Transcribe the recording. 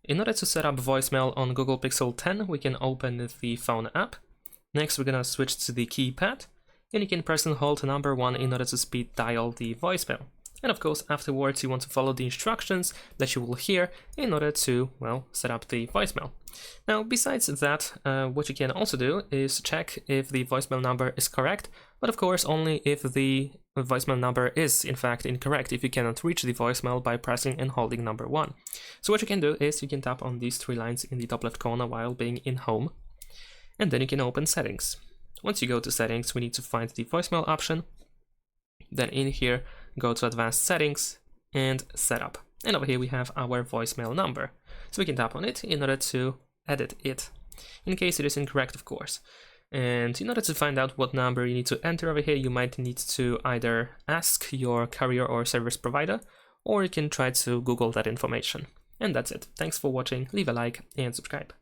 In order to set up voicemail on Google Pixel 10, we can open the phone app. Next, we're gonna switch to the keypad, and you can press and hold number 1 in order to speed dial the voicemail. And of course, afterwards, you want to follow the instructions that you will hear in order to, well, set up the voicemail. Now, besides that, what you can also do is check if the voicemail number is correct, but of course, only if the voicemail number is in fact incorrect, if you cannot reach the voicemail by pressing and holding number 1. So what you can do is you can tap on these 3 lines in the top left corner while being in Home, and then you can open Settings. Once you go to Settings, we need to find the voicemail option. Then in here, go to Advanced Settings and Setup. And over here we have our voicemail number. So we can tap on it in order to edit it, in case it is incorrect, of course. And in order to find out what number you need to enter over here, you might need to either ask your carrier or service provider, or you can try to Google that information. And that's it. Thanks for watching, leave a like and subscribe.